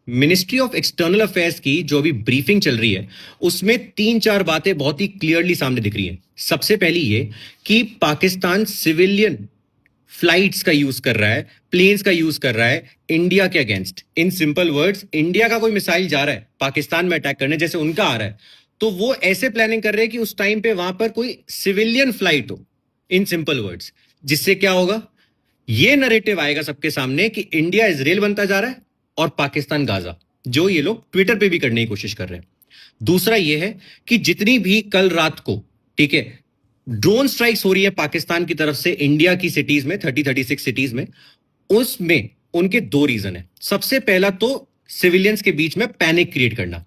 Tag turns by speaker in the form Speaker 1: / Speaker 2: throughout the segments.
Speaker 1: Ministry of external affairs की जो अभी ब्रीफिंग चल रही है उसमें तीन चार बातें बहुत ही क्लियरली सामने दिख रही हैं। सबसे पहली ये कि पाकिस्तान सिविलियन फ्लाइट्स का यूज कर रहा है, प्लेन्स का यूज कर रहा है इंडिया के against. In simple words, India का कोई मिसाइल जा रहा है पाकिस्तान में अटैक करने, जैसे उनका आ रहा है, तो वो ऐसे प्लानिंग कर रहे हैं कि उस टाइम पे वहां पर कोई सिविलियन फ्लाइट हो। इन सिंपल वर्ड्स, जिससे क्या होगा, ये नरेटिव आएगा सबके सामने कि इंडिया इजराइल बनता जा रहा है और पाकिस्तान गाजा, जो ये लोग ट्विटर पे भी करने की कोशिश कर रहे हैं। दूसरा ये है कि जितनी भी कल रात को, ठीक है, ड्रोन स्ट्राइक्स हो रही है पाकिस्तान की तरफ से इंडिया की सिटीज में, 36 सिटीज में, उसमें उनके दो रीजन है। सबसे पहला तो सिविलियंस के बीच में पैनिक क्रिएट करना,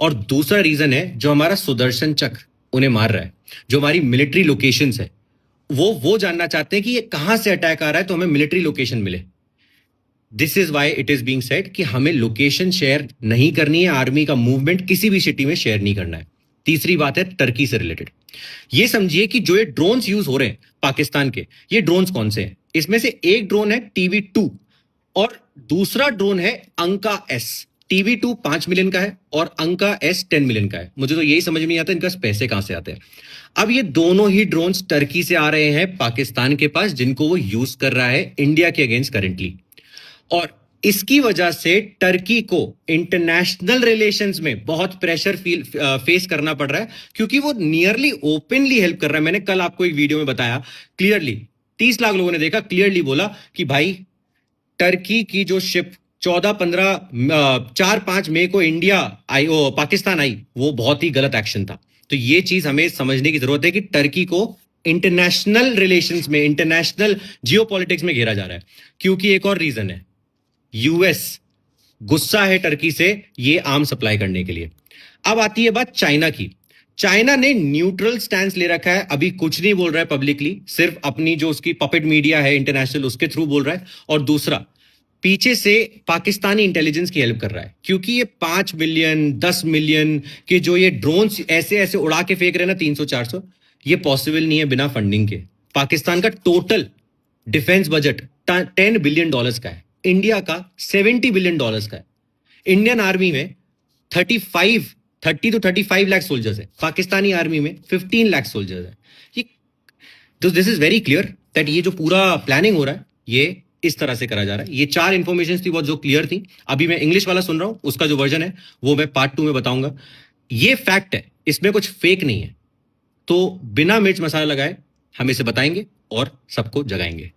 Speaker 1: और दूसरा रीजन है जो हमारा सुदर्शन चक्र उन्हें मार रहा है, जो हमारी मिलिट्री लोकेशंस है, वो जानना चाहते हैं कि ये कहां से अटैक आ रहा है तो हमें मिलिट्री लोकेशन मिले। This is why it is being said कि हमें लोकेशन शेयर नहीं करनी है, आर्मी का मूवमेंट किसी भी सिटी में शेयर नहीं करना है। तीसरी बात है टर्की से रिलेटेड। ये समझिए कि जो ये ड्रोन्स यूज हो रहे हैं पाकिस्तान के, ये ड्रोन्स कौन से हैं? इसमें से एक ड्रोन है TV2 और दूसरा ड्रोन है अंका एस। TV2 5 मिलियन का है और अंका एस 10 मिलियन का है। मुझे तो यही समझ में नहीं आता इनका पैसे कहां से आते हैं। अब ये दोनों ही ड्रोन्स टर्की से आ रहे हैं पाकिस्तान के पास, जिनको वो यूज कर रहा है इंडिया के अगेंस्ट करेंटली, और इसकी वजह से टर्की को इंटरनेशनल रिलेशंस में बहुत प्रेशर फेस करना पड़ रहा है, क्योंकि वो नियरली ओपनली हेल्प कर रहा है। मैंने कल आपको एक वीडियो में बताया क्लियरली, 30 लाख लोगों ने देखा, क्लियरली बोला कि भाई टर्की की जो शिप 4-5 मई को इंडिया आई, पाकिस्तान आई, वो बहुत ही गलत एक्शन था। तो ये चीज हमें समझने की जरूरत है कि टर्की को इंटरनेशनल रिलेशंस में, इंटरनेशनल जियोपॉलिटिक्स में घेरा जा रहा है, क्योंकि एक और रीजन है, यूएस गुस्सा है टर्की से ये आर्म सप्लाई करने के लिए। अब आती है बात चाइना की। चाइना ने न्यूट्रल स्टैंड ले रखा है, अभी कुछ नहीं बोल रहा है पब्लिकली, सिर्फ अपनी जो उसकी पपेट मीडिया है इंटरनेशनल, उसके थ्रू बोल रहा है। और दूसरा, पीछे से पाकिस्तानी इंटेलिजेंस की हेल्प कर रहा है, क्योंकि ये 5 मिलियन 10 मिलियन के जो ये ड्रोन्स ऐसे ऐसे उड़ा के फेंक रहे हैं ना, 300-400, ये पॉसिबल नहीं है बिना फंडिंग के। पाकिस्तान का टोटल डिफेंस बजट $10 बिलियन का है, इंडिया का $70 बिलियन का है। इंडियन आर्मी में 30 to 35 लाख सोल्जर्स है, पाकिस्तानी आर्मी में 15 लाख सोल्जर्स है। ये तो this is very clear that ये जो पूरा प्लानिंग हो रहा है ये इस तरह से करा जा रहा है। ये 4 इंफॉर्मेशन थी बहुत जो क्लियर थी। अभी मैं इंग्लिश वाला सुन रहा हूं, उसका जो वर्जन है वो मैं पार्ट 2 में बताऊंगा। ये फैक्ट है, इसमें कुछ फेक नहीं है। तो बिना मिर्च मसाला लगाए हम इसे बताएंगे और सबको जगाएंगे।